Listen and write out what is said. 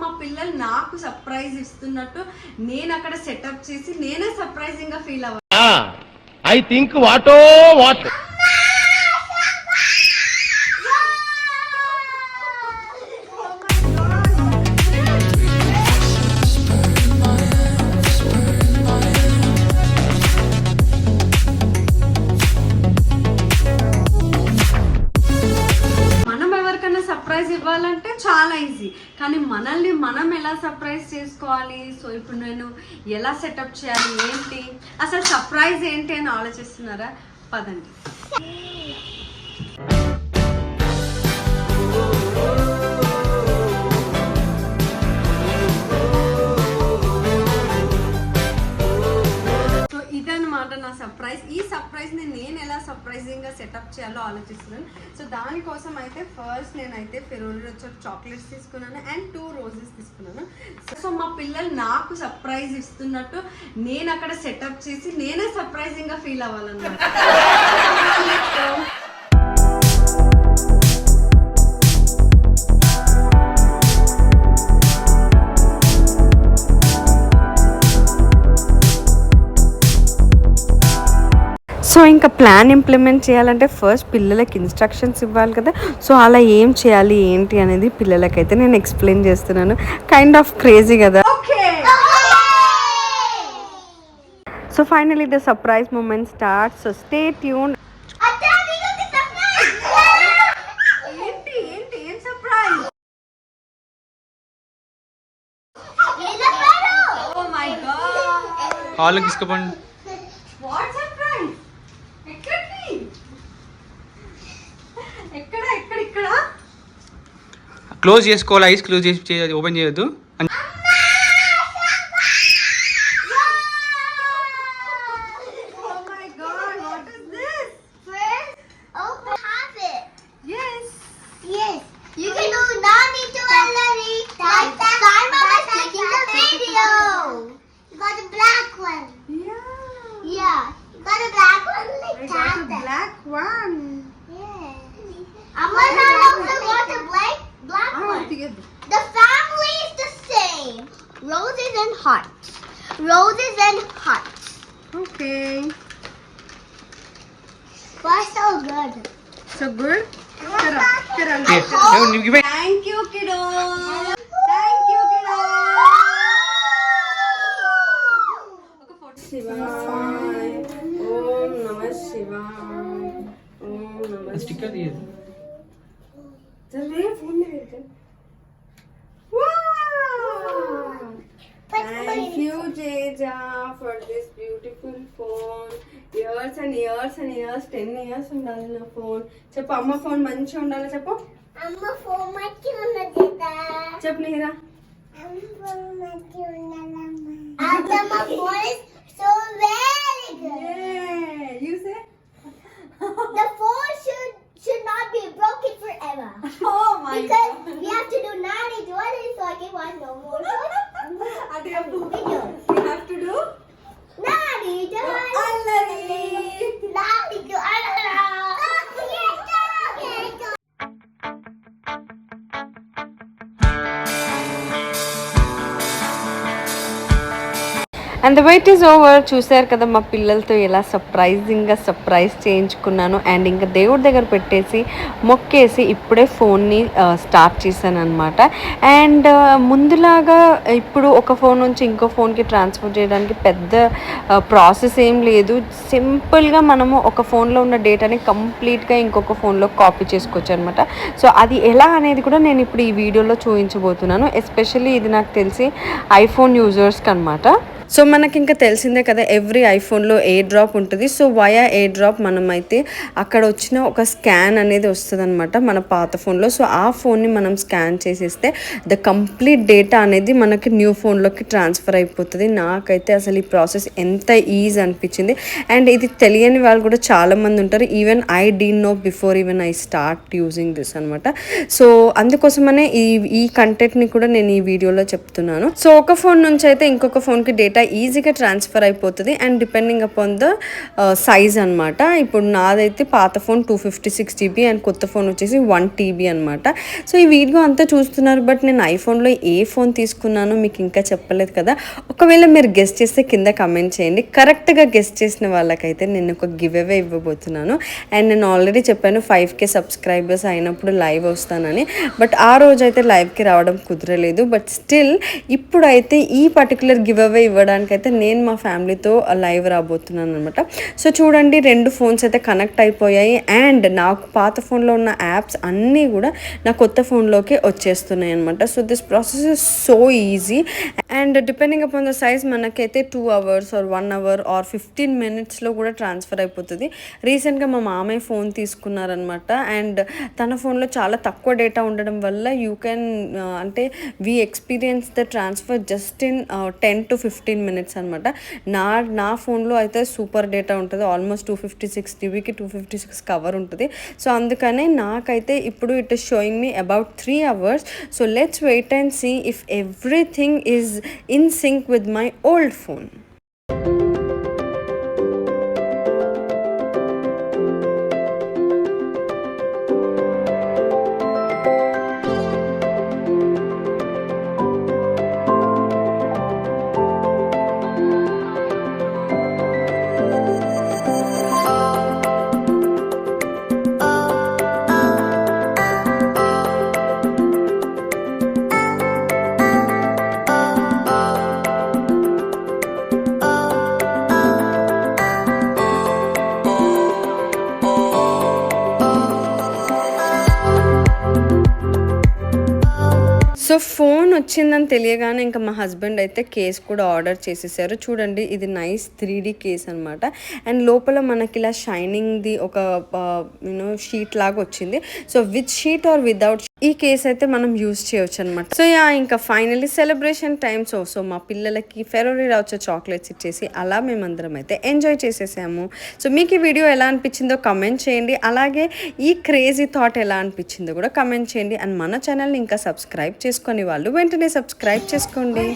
మా పిల్లలు నాకు సర్ప్రైజ్ ఇస్తున్నట్టు నేను అక్కడ సెటప్ చేసి నేనే సర్ప్రైజింగ్ గా ఫీల్ అవ్వాలి. ఐ థింక్ వాటో వాట్. సర్ప్రైజ్ ఇవ్వాలంటే చాలా ఈజీ, కానీ మనల్ని మనం ఎలా సర్ప్రైజ్ చేసుకోవాలి? సో ఇప్పుడు నేను ఎలా సెటప్ చేయాలి, ఏంటి అసలు సర్ప్రైజ్ ఏంటి అని ఆలోచిస్తున్నారా? పదండి. నా సర్ప్రైజ్. ఈ సర్ప్రైజ్ ని నేను ఎలా సర్ప్రైజింగ్ గా సెటప్ చేయాలో ఆలోచిస్తున్నాను. సో దానికోసం అయితే ఫస్ట్ నేనైతే ఫెరోలో వచ్చే చాక్లెట్స్ తీసుకున్నాను అండ్ 2 రోజెస్ తీసుకున్నాను. సో మా పిల్లలు నాకు సర్ప్రైజ్ ఇస్తున్నట్టు నేను అక్కడ సెటప్ చేసి నేనే సర్ప్రైజింగ్ గా ఫీల్ అవ్వాలన్నమాట. సో ఇంకా ప్లాన్ ఇంప్లిమెంట్ చేయాలంటే ఫస్ట్ పిల్లలకి ఇన్స్ట్రక్షన్స్ ఇవ్వాలి కదా. సో అలా ఏం చేయాలి ఏంటి అనేది పిల్లలకైతే నేను ఎక్స్ప్లెయిన్ చేస్తున్నాను. కైండ్ ఆఫ్ క్రేజీ కదా. So finally the surprise moment start. So stay tune. హాల్కి తీసుకుపోండి. క్లోజ్ చేసుకోవాలి, ఐస్ క్లోజ్ చేసి ఓపెన్ చేయొద్దు. The family is the same. Roses and hearts. Roses and hearts. Okay. Why so good? So good? Yes. Thank you, kiddo. Thank you, kiddo. Shivaya. Om Namah Shivaya. Om Namah. Sticker दिए. चलिए phone में देखते. Wow! Thank you, Jeja, for this beautiful phone. Years and years and years, 10 years ఉండాలి నా phone. చెప్పు అమ్మ phone మంచిగా ఉండాలి చెప్పు. అమ్మ ఫోన్ మంచిగా ఉన్నది కదా. చెప్పు నీరా. అమ్మ ఫోన్ మంచిగా ఉండాలమ్మ. అమ్మ phone is so very good. Yeah, you say? The phone should not be broken forever. Oh my because God. We have to do 90-20 so I can watch no more. Adi appu Video. we have to do 90-20. allari. 90-20. And the wait is over. చూసారు కదా మా పిల్లలతో ఎలా సర్ప్రైజింగ్గా surprise చేయించుకున్నాను. And ఇంకా దేవుడి దగ్గర పెట్టేసి మొక్కేసి ఇప్పుడే ఫోన్ని స్టార్ట్ చేశాను అనమాట. అండ్ ముందులాగా ఇప్పుడు ఒక ఫోన్ నుంచి ఇంకో ఫోన్కి ట్రాన్స్ఫర్ చేయడానికి పెద్ద ప్రాసెస్ ఏం లేదు. సింపుల్గా మనము ఒక ఫోన్లో ఉన్న డేటాని కంప్లీట్గా ఇంకొక ఫోన్లో కాపీ చేసుకోవచ్చు అనమాట. సో అది ఎలా అనేది కూడా నేను ఇప్పుడు ఈ వీడియోలో చూపించబోతున్నాను. ఎస్పెషల్లీ ఇది నాకు తెలిసి ఐఫోన్ యూజర్స్కి అనమాట. సో మనకి ఇంకా తెలిసిందే కదా, ఎవ్రీ ఐఫోన్లో ఎయిర్ డ్రాప్ ఉంటుంది. సో వయా ఎయిర్ డ్రాప్ మనమైతే అక్కడ వచ్చిన ఒక స్కాన్ అనేది వస్తుంది అనమాట మన పాత ఫోన్లో. సో ఆ ఫోన్ని మనం స్కాన్ చేసేస్తే ద కంప్లీట్ డేటా అనేది మనకి న్యూ ఫోన్లోకి ట్రాన్స్ఫర్ అయిపోతుంది. నాకైతే అసలు ఈ ప్రాసెస్ ఎంత ఈజీ అనిపించింది. అండ్ ఇది తెలియని వాళ్ళు కూడా చాలామంది ఉంటారు. Even I didn't know before even I start using this అనమాట. సో అందుకోసమనే ఈ కంటెంట్ని కూడా నేను ఈ వీడియోలో చెప్తున్నాను. సో ఒక ఫోన్ నుంచి అయితే ఇంకొక ఫోన్కి డేటా డేటా ఈజీగా ట్రాన్స్ఫర్ అయిపోతుంది and depending upon the size అనమాట. ఇప్పుడు నాదైతే పాత ఫోన్ 256 GB అండ్ కొత్త ఫోన్ వచ్చేసి 1 TB అనమాట. సో ఈ వీడియో అంతా చూస్తున్నారు, బట్ నేను ఐఫోన్లో ఏ ఫోన్ తీసుకున్నానో మీకు ఇంకా చెప్పలేదు కదా. ఒకవేళ మీరు గెస్ట్ చేస్తే కింద కమెంట్ చేయండి. కరెక్ట్గా గెస్ట్ చేసిన వాళ్ళకైతే నేను ఒక గివ్ అవే ఇవ్వబోతున్నాను. అండ్ నేను ఆల్రెడీ చెప్పాను 5K సబ్స్క్రైబర్స్ అయినప్పుడు లైవ్ వస్తానని, బట్ ఆ రోజు అయితే లైవ్కి రావడం కుదరలేదు. బట్ స్టిల్ ఇప్పుడైతే ఈ పర్టికులర్ గివ్ అవే ఇవ్వడానికైతే నేను మా ఫ్యామిలీతో లైవ్ రాబోతున్నాను అనమాట. సో చూడండి, 2 ఫోన్స్ అయితే కనెక్ట్ అయిపోయాయి అండ్ నాకు పాత ఫోన్లో ఉన్న యాప్స్ అన్నీ కూడా నా కొత్త ఫోన్లోకి వచ్చేస్తున్నాయి అనమాట. So this process is so easy and depending upon the size మనకైతే 2 hours or 1 hour or 15 minutesలో కూడా ట్రాన్స్ఫర్ అయిపోతుంది. రీసెంట్గా మా మామయ్య ఫోన్ తీసుకున్నారనమాట అండ్ తన ఫోన్లో చాలా తక్కువ డేటా ఉండడం వల్ల యూ కెన్ అంటే we experience the transfer just in 10 to 15 minutes అనమాట. నా ఫోన్లో అయితే సూపర్ డేటా ఉంటుంది. ఆల్మోస్ట్ 256 GBకి 256 కవర్ ఉంటుంది. సో అందుకనే నాకైతే ఇప్పుడు it is showing me about 3 hours. So let's wait and see if everything is in sync with my old phone. So phone వచ్చిందని తెలియగానే ఇంకా మా హస్బెండ్ అయితే కేస్ కూడా ఆర్డర్ చేసేసారు. చూడండి, ఇది నైస్ 3D కేస్ అనమాట అండ్ లోపల మనకి ఇలా షైనింగ్ది ఒక షీట్ లాగా వచ్చింది. So with sheet or without ఈ కేస్ అయితే మనం యూజ్ చేయొచ్చు అనమాట. సో ఇంకా ఫైనలీ సెలబ్రేషన్ టైమ్. సో మా పిల్లలకి ఫెర్రరీ రౌచర్ చాక్లెట్స్ ఇచ్చేసి అలా మేమందరం అయితే ఎంజాయ్ చేసేసాము. సో మీకు ఈ వీడియో ఎలా అనిపించిందో కమెంట్ చేయండి. అలాగే ఈ క్రేజీ థాట్ ఎలా అనిపించిందో కూడా కమెంట్ చేయండి. అండ్ మన ఛానల్ని ఇంకా సబ్స్క్రైబ్ చేసుకొని వాళ్ళు వెంటనే సబ్స్క్రైబ్ చేసుకోండి.